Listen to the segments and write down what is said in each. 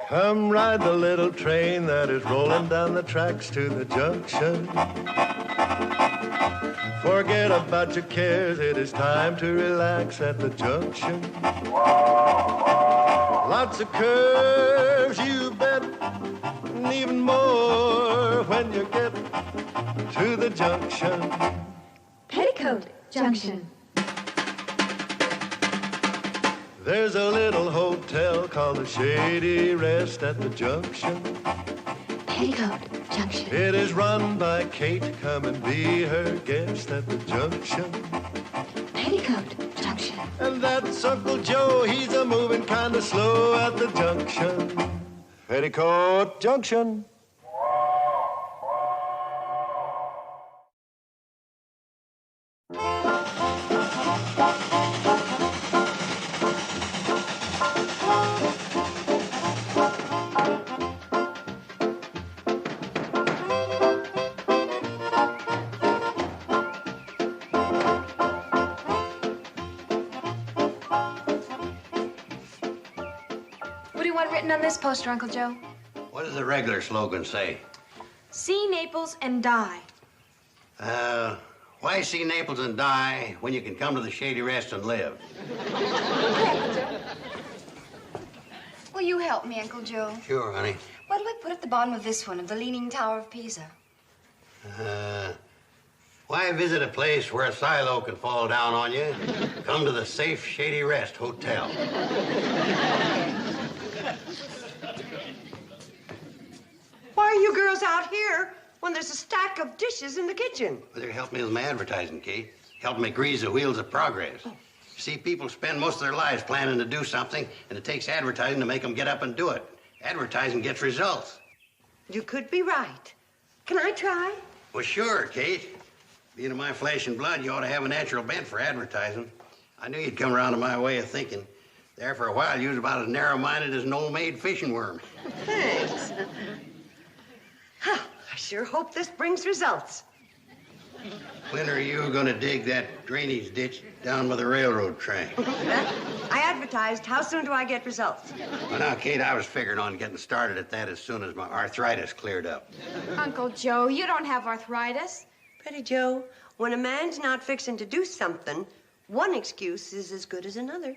Come ride the little train that is rolling down the tracks to the junction. Forget about your cares, it is time to relax at the junction. Lots of curves, you bet, and even more when you get to the junction. Petticoat Junction. There's a little hotel called the Shady Rest at the junction. Petticoat Junction. It is run by Kate. Come and be her guest at the junction. Petticoat Junction. And that's Uncle Joe. He's a moving kind of slow at the junction. Petticoat Junction. What do you want written on this poster, Uncle Joe? What does the regular slogan say? See Naples and die. Why see Naples and die when you can come to the Shady Rest and live? Will you help me, Uncle Joe? Sure, honey. What do I put at the bottom of this one, of the Leaning Tower of Pisa? Why visit a place where a silo can fall down on you? Come to the safe Shady Rest Hotel. Why are you girls out here when there's a stack of dishes in the kitchen? Well, they're helping me with my advertising, Kate. Helping me grease the wheels of progress. You see, people spend most of their lives planning to do something, and it takes advertising to make them get up and do it. Advertising gets results. You could be right. Can I try? Well, sure, Kate. Being of my flesh and blood, you ought to have a natural bent for advertising. I knew you'd come around to my way of thinking. There for a while, you was about as narrow-minded as an old-maid fishing worm. Thanks. I sure hope this brings results. When are you going to dig that drainage ditch down by the railroad track? I advertised. How soon do I get results? Well, now, Kate, I was figuring on getting started at that as soon as my arthritis cleared up. Uncle Joe, you don't have arthritis. Pretty Joe, when a man's not fixing to do something, one excuse is as good as another.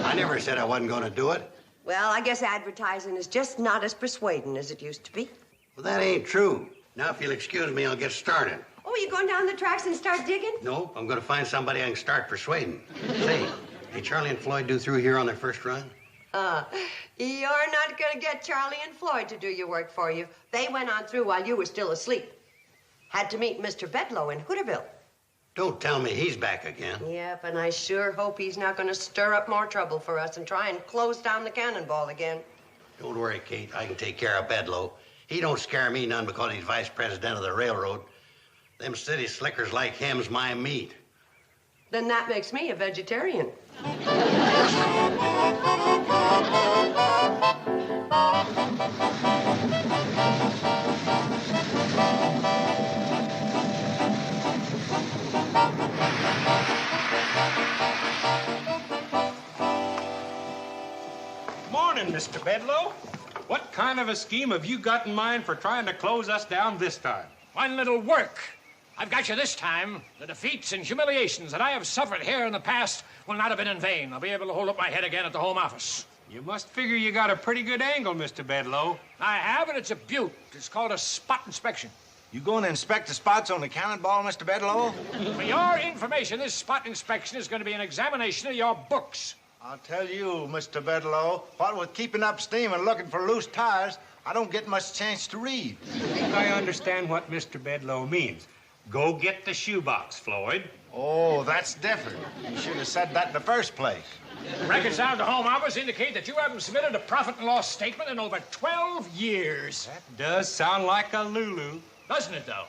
I never said I wasn't going to do it. Well, I guess advertising is just not as persuading as it used to be. Well, that ain't true. Now, if you'll excuse me, I'll get started. Oh, you going down the tracks and start digging? No, I'm going to find somebody I can start persuading. Say, did Charlie and Floyd do through here on their first run? You're not going to get Charlie and Floyd to do your work for you. They went on through while you were still asleep. Had to meet Mr. Bedloe in Hooterville. Don't tell me he's back again. Yep, and I sure hope he's not going to stir up more trouble for us and try and close down the cannonball again. Don't worry, Kate. I can take care of Bedloe. He don't scare me none because he's vice president of the railroad. Them city slickers like him's my meat. Then that makes me a vegetarian. Morning, Mr. Bedloe. What kind of a scheme have you got in mind for trying to close us down this time? One little work. I've got you this time. The defeats and humiliations that I have suffered here in the past will not have been in vain. I'll be able to hold up my head again at the Home Office. You must figure you got a pretty good angle, Mr. Bedloe. I have, and it's a beaut. It's called a spot inspection. You going to inspect the spots on the cannonball, Mr. Bedloe? For your information, this spot inspection is going to be an examination of your books. I'll tell you, Mr. Bedloe, what with keeping up steam and looking for loose tires, I don't get much chance to read. I think I understand what Mr. Bedloe means. Go get the shoebox, Floyd. Oh, that's different. You should have said that in the first place. Records down to Home Office indicate that you haven't submitted a profit and loss statement in over 12 years. That does sound like a Lulu. Doesn't it, though?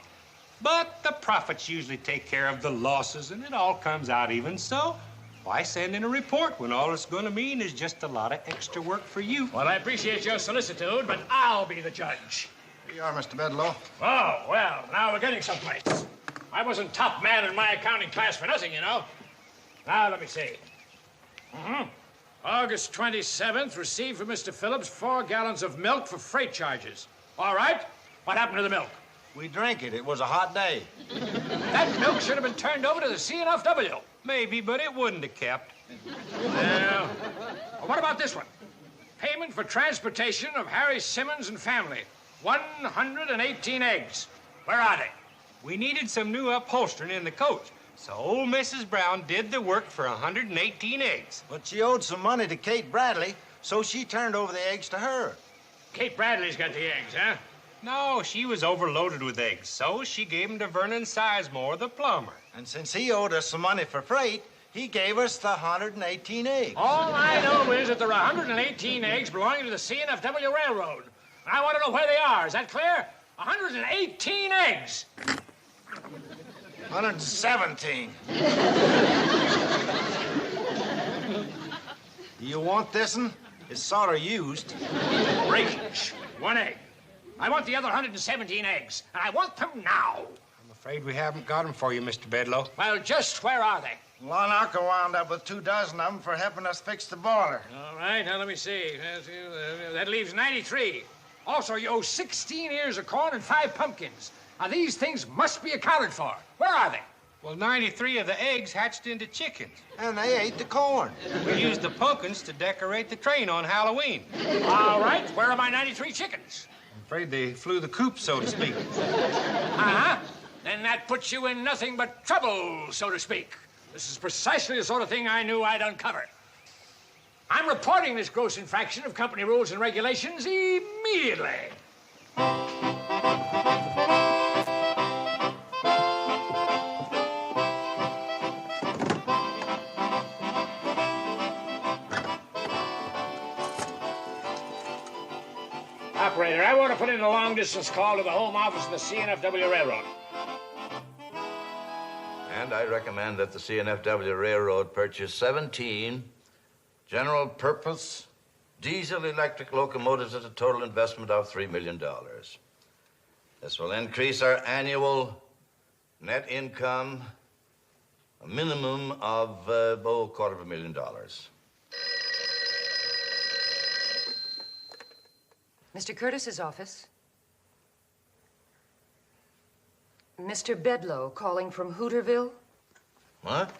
But the profits usually take care of the losses, and it all comes out even so. Why send in a report when all it's going to mean is just a lot of extra work for you? Well, I appreciate your solicitude, but I'll be the judge. Here you are, Mr. Bedloe. Oh, well, now we're getting someplace. I wasn't top man in my accounting class for nothing, you know. Now, let me see. All August 27th, received from Mr. Phillips 4 gallons of milk for freight charges. All right. What happened to the milk? We drank it. It was a hot day. That milk should have been turned over to the CNFW. Maybe, but it wouldn't have kept. Well, what about this one? Payment for transportation of Harry Simmons and family. 118 eggs. Where are they? We needed some new upholstering in the coach, so old Mrs. Brown did the work for 118 eggs. But she owed some money to Kate Bradley, so she turned over the eggs to her. Kate Bradley's got the eggs, huh? No, she was overloaded with eggs, so she gave them to Vernon Sizemore, the plumber. And since he owed us some money for freight, he gave us the 118 eggs. All I know is that there are 118 eggs belonging to the CNFW Railroad. And I want to know where they are. Is that clear? 118 eggs. 117. Do you want this one? It's sort of used. Breakage. 1 egg. I want the other 117 eggs, and I want them now. I'm afraid we haven't got them for you, Mr. Bedloe. Well, just where are they? Lon Arca wound up with 2 dozen of them for helping us fix the boiler. All right, now let me see. That leaves 93. Also, you owe 16 ears of corn and 5 pumpkins. Now, these things must be accounted for. Where are they? Well, 93 of the eggs hatched into chickens. And they ate the corn. We used the pumpkins to decorate the train on Halloween. All right, where are my 93 chickens? I'm afraid they flew the coop, so to speak. Uh-huh. Then that puts you in nothing but trouble, so to speak. This is precisely the sort of thing I knew I'd uncover. I'm reporting this gross infraction of company rules and regulations immediately. Operator, I want to put in a long-distance call to the home office of the CNFW Railroad. And I recommend that the CNFW Railroad purchase 17 general-purpose diesel-electric locomotives at a total investment of $3 million. This will increase our annual net income a minimum of $250,000. Mr. Curtis's office. Mr. Bedloe calling from Hooterville. What?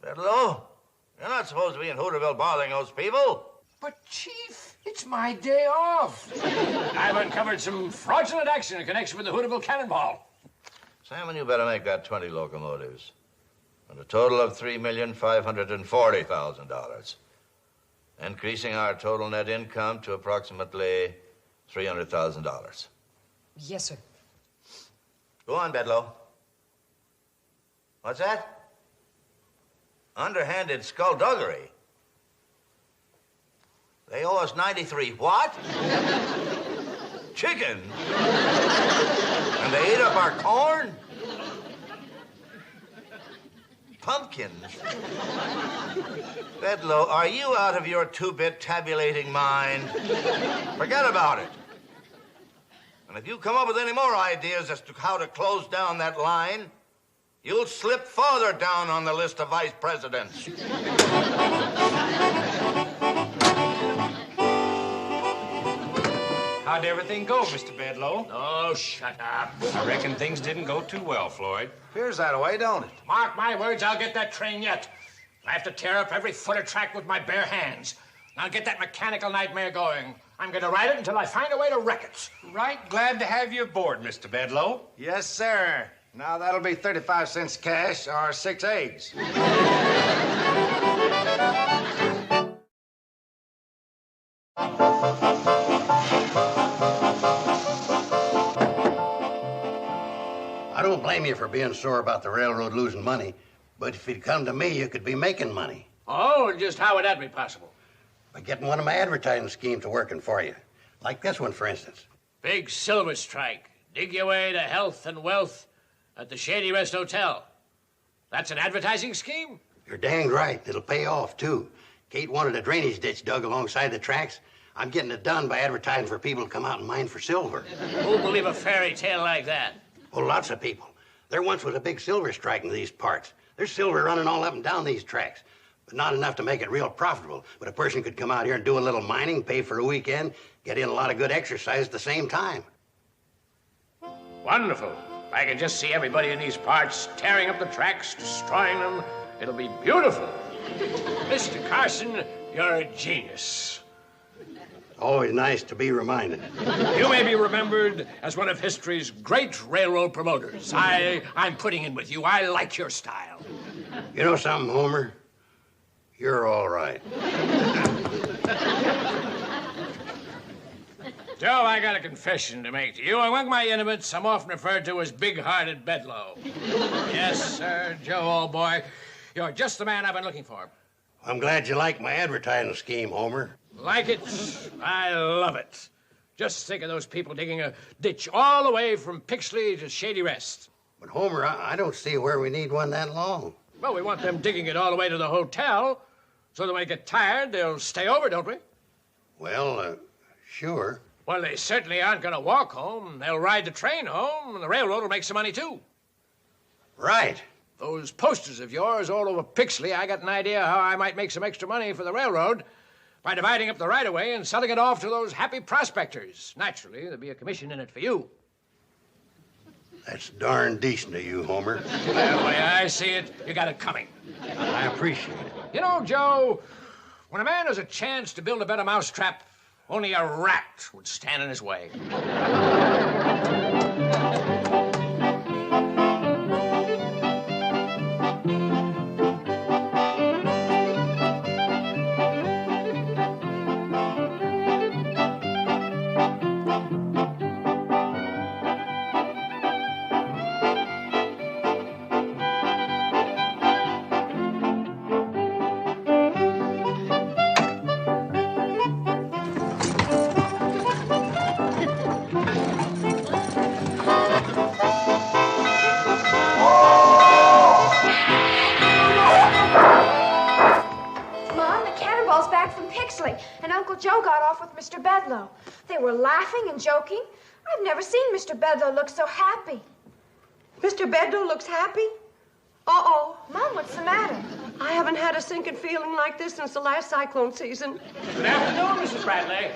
Bedloe? You're not supposed to be in Hooterville bothering those people. But, Chief, it's my day off. I've uncovered some fraudulent action in connection with the Hooterville Cannonball. Simon, you better make that 20 locomotives. And a total of $3,540,000. Increasing our total net income to approximately $300,000. Yes, sir. Go on, Bedloe. What's that? Underhanded skullduggery. They owe us 93 what? Chicken? And they ate up our corn? Pumpkins? Bedloe, are you out of your 2-bit tabulating mind? Forget about it. And if you come up with any more ideas as to how to close down that line, you'll slip farther down on the list of vice presidents. How'd everything go, Mr. Bedloe? Oh, shut up. I reckon things didn't go too well, Floyd. Appears that way, don't it? Mark my words, I'll get that train yet. I have to tear up every foot of track with my bare hands. I'll get that mechanical nightmare going. I'm going to ride it until I find a way to wreck it. Right, glad to have you aboard, Mr. Bedloe. Yes, sir. Now that'll be 35 cents cash or 6 eggs. I don't blame you for being sore about the railroad losing money, but if you'd come to me, you could be making money. Oh, and just how would that be possible? By getting one of my advertising schemes working for you. Like this one, for instance. Big silver strike. Dig your way to health and wealth at the Shady Rest Hotel. That's an advertising scheme? You're danged right. It'll pay off, too. Kate wanted a drainage ditch dug alongside the tracks. I'm getting it done by advertising for people to come out and mine for silver. Who'll believe a fairy tale like that? Well, lots of people. There once was a big silver strike in these parts. There's silver running all up and down these tracks. Not enough to make it real profitable, but a person could come out here and do a little mining, pay for a weekend, get in a lot of good exercise at the same time. Wonderful. I can just see everybody in these parts tearing up the tracks, destroying them. It'll be beautiful. Mr. Carson, you're a genius. Always nice to be reminded. You may be remembered as one of history's great railroad promoters. I'm putting in with you. I like your style. You know something, Homer? You're all right. Joe, I got a confession to make to you. Among my intimates, I'm often referred to as Big-Hearted Bedloe. Yes, sir, Joe, old boy. You're just the man I've been looking for. I'm glad you like my advertising scheme, Homer. Like it? I love it. Just think of those people digging a ditch all the way from Pixley to Shady Rest. But, Homer, I don't see where we need one that long. Well, we want them digging it all the way to the hotel, so that when they get tired, they'll stay over, don't we? Well, sure. Well, they certainly aren't going to walk home. They'll ride the train home, and the railroad will make some money, too. Right. Those posters of yours all over Pixley, I got an idea how I might make some extra money for the railroad by dividing up the right-of-way and selling it off to those happy prospectors. Naturally, there'll be a commission in it for you. That's darn decent of you, Homer. Well, the way I see it, you got it coming. I appreciate it. You know, Joe, when a man has a chance to build a better mousetrap, only a rat would stand in his way. And Uncle Joe got off with Mr. Bedloe. They were laughing and joking. I've never seen Mr. Bedloe look so happy. Mr. Bedloe looks happy? Uh-oh. Mom, what's the matter? I haven't had a sinking feeling like this since the last cyclone season. Good afternoon, Mrs. Bradley.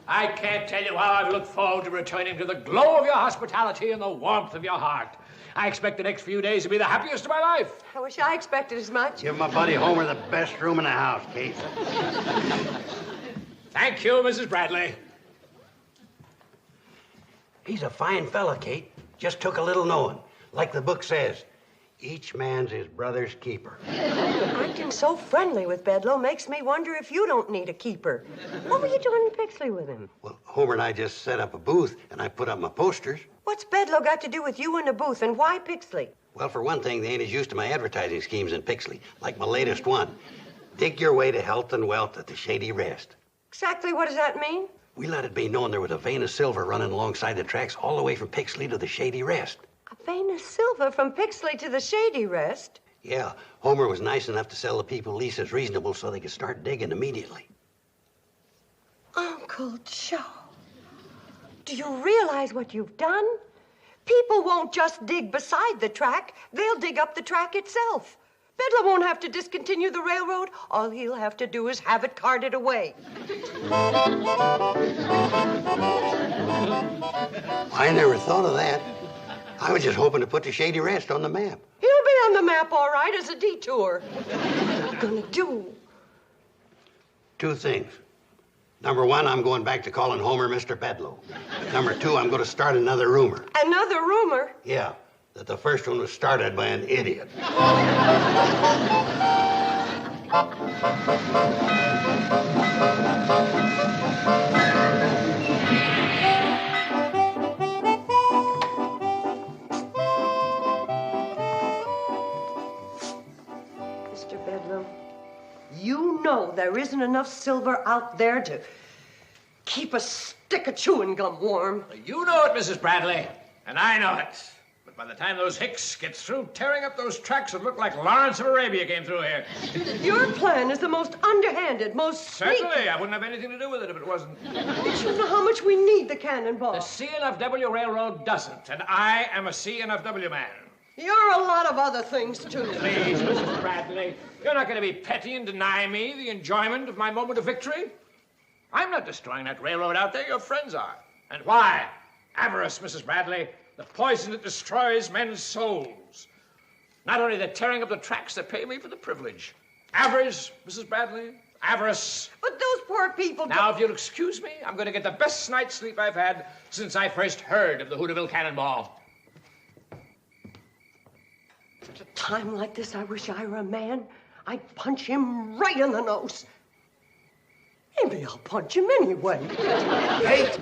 I can't tell you how I've looked forward to returning to the glow of your hospitality and the warmth of your heart. I expect the next few days to be the happiest of my life. I wish I expected as much. Give my buddy Homer the best room in the house, Kate. Thank you, Mrs. Bradley. He's a fine fella, Kate. Just took a little knowing. Like the book says, each man's his brother's keeper. Acting so friendly with Bedloe makes me wonder if you don't need a keeper. What were you doing in Pixley with him? Well, Homer and I just set up a booth, and I put up my posters. What's Bedloe got to do with you in a booth, and why Pixley? Well, for one thing, they ain't as used to my advertising schemes in Pixley, like my latest one. Dig your way to health and wealth at the Shady Rest. Exactly what does that mean? We let it be known there was a vein of silver running alongside the tracks all the way from Pixley to the Shady Rest. A vein of silver from Pixley to the Shady Rest? Yeah, Homer was nice enough to sell the people leases reasonable so they could start digging immediately. Uncle Joe, do you realize what you've done? People won't just dig beside the track. They'll dig up the track itself. Bedloe won't have to discontinue the railroad. All he'll have to do is have it carted away. I never thought of that. I was just hoping to put the Shady Rest on the map. He'll be on the map, all right, as a detour. What are you gonna do? Two things. Number one, I'm going back to calling Homer Mr. Bedloe. Number two, I'm going to start another rumor. Another rumor? Yeah, that the first one was started by an idiot. Mr. Bedloe, you know there isn't enough silver out there to keep a stick of chewing gum warm. You know it, Mrs. Bradley, and I know it. But by the time those hicks get through tearing up those tracks, it'll look like Lawrence of Arabia came through here. Your plan is the most underhanded, most sneaky. Certainly. I wouldn't have anything to do with it if it wasn't. Did you know how much we need the cannonball? The CNFW Railroad doesn't, and I am a CNFW man. You're a lot of other things, too. Please, Mrs. Bradley, you're not going to be petty and deny me the enjoyment of my moment of victory. I'm not destroying that railroad out there. Your friends are. And why? Avarice, Mrs. Bradley, the poison that destroys men's souls. Not only they're tearing up the tracks, they pay me for the privilege. Avarice, Mrs. Bradley, avarice. But those poor people... Now, if you'll excuse me, I'm going to get the best night's sleep I've had since I first heard of the Hooterville Cannonball. At a time like this, I wish I were a man. I'd punch him right in the nose. Maybe I'll punch him anyway. Kate,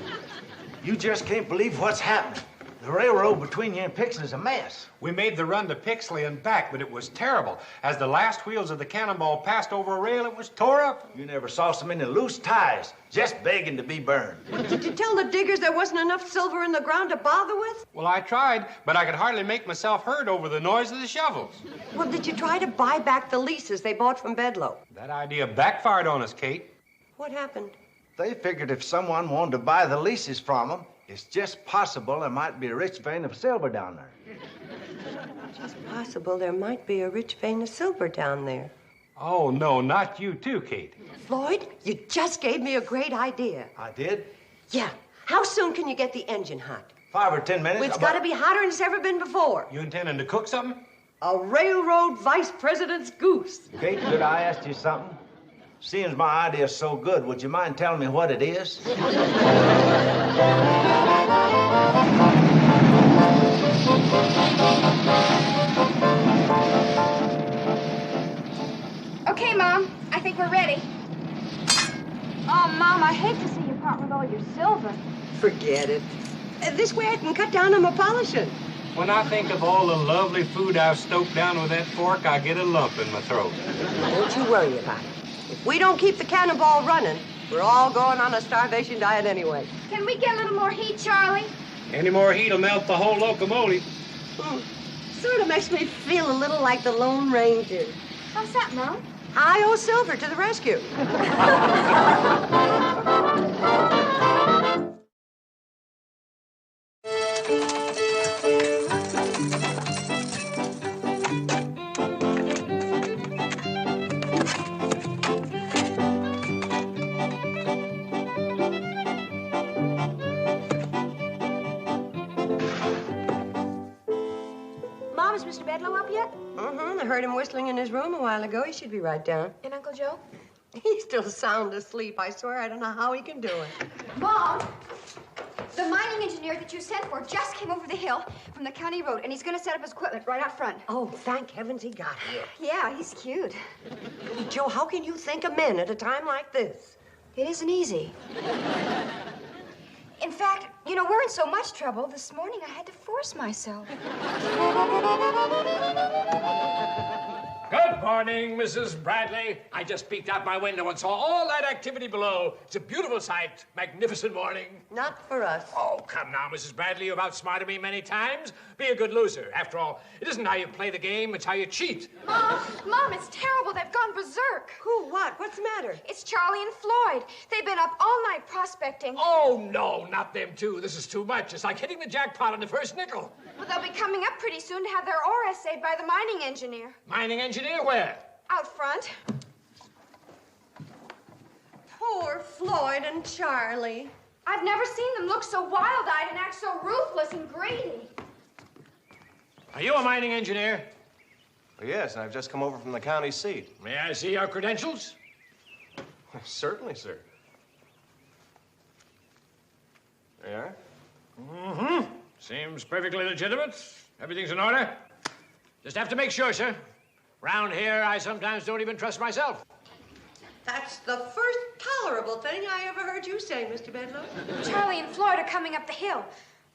you just can't believe what's happened. The railroad between you and Pixley is a mess. We made the run to Pixley and back, but it was terrible. As the last wheels of the cannonball passed over a rail, it was tore up. You never saw so many loose ties, just begging to be burned. Did you tell the diggers there wasn't enough silver in the ground to bother with? Well, I tried, but I could hardly make myself heard over the noise of the shovels. Well, did you try to buy back the leases they bought from Bedloe? That idea backfired on us, Kate. What happened? They figured if someone wanted to buy the leases from them, it's just possible there might be a rich vein of silver down there. Just possible there might be a rich vein of silver down there. Oh, no, not you too, Kate. Floyd, you just gave me a great idea. I did? Yeah. How soon can you get the engine hot? 5 or 10 minutes. It's got to be hotter than it's ever been before. You intending to cook something? A railroad vice president's goose. Kate, could I ask you something? Seeing my idea's so good, would you mind telling me what it is? Okay, Mom. I think we're ready. Oh, Mom, I hate to see you part with all your silver. Forget it. This way I can cut down on my polishing. When I think of all the lovely food I've stoked down with that fork, I get a lump in my throat. Don't you worry about it. If we don't keep the cannonball running, we're all going on a starvation diet anyway. Can we get a little more heat, Charlie? Any more heat will melt the whole locomotive. Sort of makes me feel a little like the Lone Ranger. How's that, Mom? I owe Silver to the rescue. Mom, is Mr. Bedloe up yet? I heard him whistling in his room a while ago. He should be right down. And Uncle Joe? He's still sound asleep. I swear I don't know how he can do it. Mom, the mining engineer that you sent for just came over the hill from the county road, and he's going to set up his equipment right out front. Oh, thank heavens he got here. Yeah, he's cute. Joe, how can you think of men at a time like this? It isn't easy. In fact, you know, we're in so much trouble, this morning I had to force myself. Good morning, Mrs. Bradley. I just peeked out my window and saw all that activity below. It's a beautiful sight. Magnificent morning. Not for us. Oh, come now, Mrs. Bradley. You've outsmarted me many times. Be a good loser. After all, it isn't how you play the game, it's how you cheat. Mom, it's terrible. They've gone berserk. Who? What? What's the matter? It's Charlie and Floyd. They've been up all night prospecting. Oh, no, not them two. This is too much. It's like hitting the jackpot on the first nickel. Well, they'll be coming up pretty soon to have their ore assayed by the mining engineer. Mining engineer where? Out front. Poor Floyd and Charlie. I've never seen them look so wild-eyed and act so ruthless and greedy. Are you a mining engineer? Yes, I've just come over from the county seat. May I see your credentials? Certainly, sir. There you are. Mm-hmm. Seems perfectly legitimate. Everything's in order. Just have to make sure, sir. Round here, I sometimes don't even trust myself. That's the first tolerable thing I ever heard you say, Mr. Bedloe. Charlie and Floyd are coming up the hill.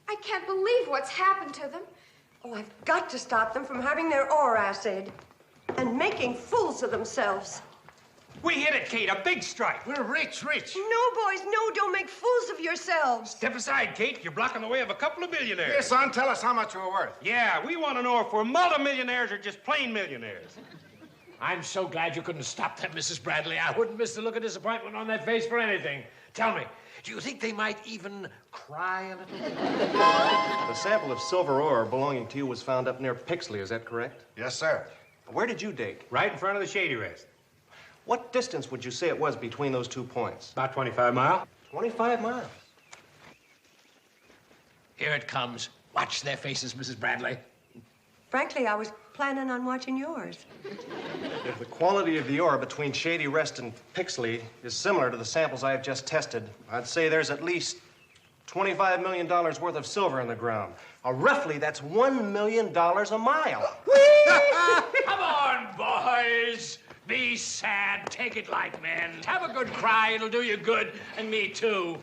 I can't believe what's happened to them. Oh, I've got to stop them from having their ore assayed and making fools of themselves. We hit it, Kate. A big strike. We're rich. No, boys, no, don't make fools of yourselves. Step aside, Kate. You're blocking the way of a couple of millionaires. Here, son, tell us how much we're worth. Yeah, we want to know if we're multimillionaires or just plain millionaires. I'm so glad you couldn't stop that, Mrs. Bradley. I wouldn't miss the look of disappointment on that face for anything. Tell me, do you think they might even cry a little? The sample of silver ore belonging to you was found up near Pixley, is that correct? Yes, sir. Where did you dig? Right in front of the Shady Rest. What distance would you say it was between those 2 points? About 25 miles. 25 miles. Here it comes. Watch their faces, Mrs. Bradley. Frankly, I was planning on watching yours. If the quality of the ore between Shady Rest and Pixley is similar to the samples I have just tested, I'd say there's at least $25 million worth of silver in the ground. Roughly, that's $1 million a mile. Come on, boys. Be sad. Take it like men. Have a good cry. It'll do you good. And me, too.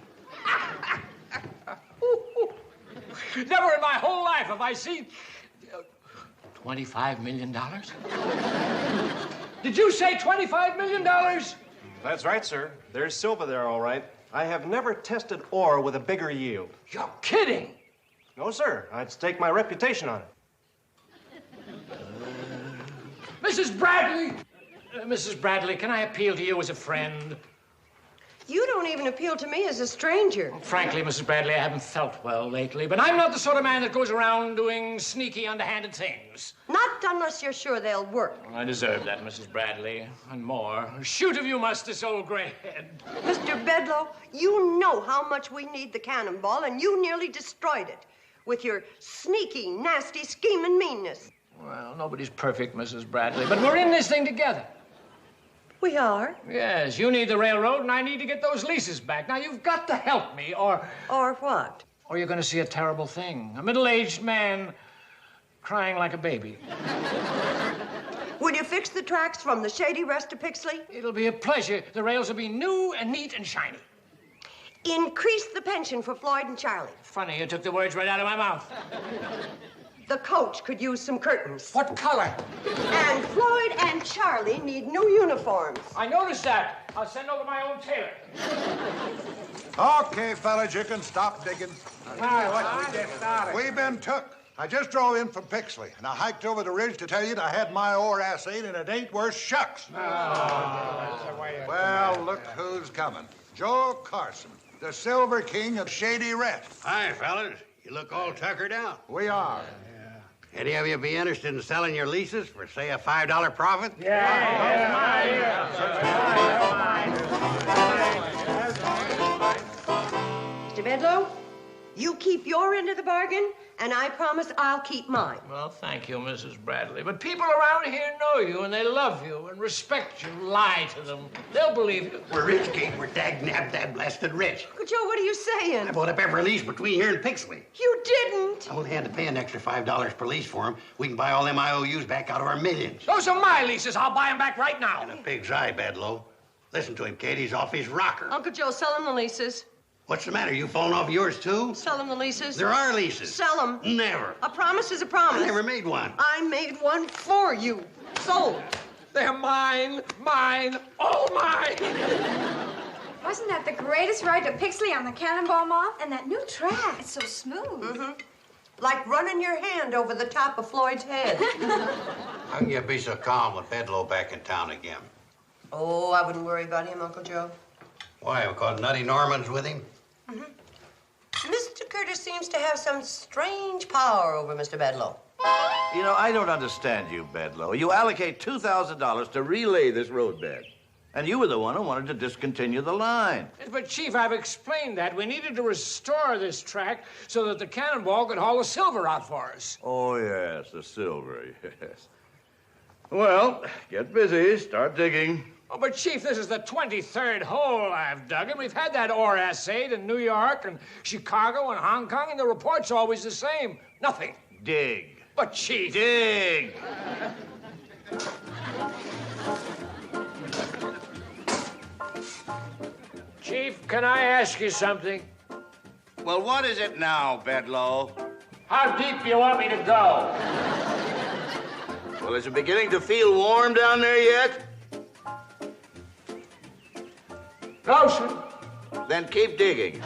Never in my whole life have I seen... $25 million? Did you say $25 million? That's right, sir. There's silver there, all right. I have never tested ore with a bigger yield. You're kidding. No, sir. I'd stake my reputation on it. Mrs. Bradley! Mrs. Bradley, can I appeal to you as a friend? You don't even appeal to me as a stranger. Frankly, Mrs. Bradley, I haven't felt well lately, but I'm not the sort of man that goes around doing sneaky, underhanded things. Not unless you're sure they'll work. I deserve that, Mrs. Bradley, and more. Shoot if you must, this old gray head. Mr. Bedloe, you know how much we need the cannonball, and you nearly destroyed it with your sneaky, nasty scheming meanness. Well, nobody's perfect, Mrs. Bradley, but we're in this thing together. We are? Yes, you need the railroad, and I need to get those leases back. Now, you've got to help me, or... Or what? Or you're going to see a terrible thing. A middle-aged man crying like a baby. Will you fix the tracks from the Shady Rest to Pixley? It'll be a pleasure. The rails will be new and neat and shiny. Increase the pension for Floyd and Charlie. Funny, you took the words right out of my mouth. The coach could use some curtains. What color? And Floyd and Charlie need new uniforms. I noticed that. I'll send over my own tailor. Okay, fellas, you can stop digging. We've been took. I just drove in from Pixley, and I hiked over the ridge to tell you that I had my ore assayed, and it ain't worth shucks. Well, look who's coming. Joe Carson, the Silver King of Shady Rest. Hi, fellas. You look all tuckered out. We are. Any of you be interested in selling your leases for, say, a $5 profit? Mr. Bedloe, you keep your end of the bargain, and I promise I'll keep mine. Well, thank you, Mrs. Bradley. But people around here know you, and they love you and respect you. Lie to them. They'll believe you. We're rich, Kate. We're dag-nab-dab blasted rich. Uncle Joe, what are you saying? I bought up every lease between here and Pixley. You didn't. I only had to pay an extra $5 per lease for them. We can buy all them IOUs back out of our millions. Those are my leases. I'll buy them back right now. And a pig's eye, Bedloe. Listen to him, Kate. He's off his rocker. Uncle Joe, sell him the leases. What's the matter? You falling off yours, too? Sell him the leases. There are leases. Sell them. Never. A promise is a promise. I never made one. I made one for you. Sold. They're mine, all mine. Wasn't that the greatest ride to Pixley on the Cannonball Moth? And that new track. It's so smooth. Like running your hand over the top of Floyd's head. How can you be so calm with Bedloe back in town again? Oh, I wouldn't worry about him, Uncle Joe. Why, because Nutty Norman's with him? Mr. Curtis seems to have some strange power over Mr. Bedloe. You know, I don't understand you, Bedloe. You allocate $2,000 to relay this roadbed. And you were the one who wanted to discontinue the line. But, Chief, I've explained that. We needed to restore this track so that the Cannonball could haul the silver out for us. Oh, yes, the silver, yes. Well, get busy. Start digging. Oh, but, Chief, this is the 23rd hole I've dug, and we've had that ore assayed in New York and Chicago and Hong Kong, and the report's always the same. Nothing. Dig. But, Chief... Dig. Chief, can I ask you something? Well, what is it now, Bedloe? How deep do you want me to go? Well, is it beginning to feel warm down there yet? No, sir. Then keep digging.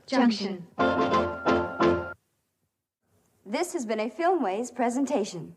Junction. This has been a Filmways presentation.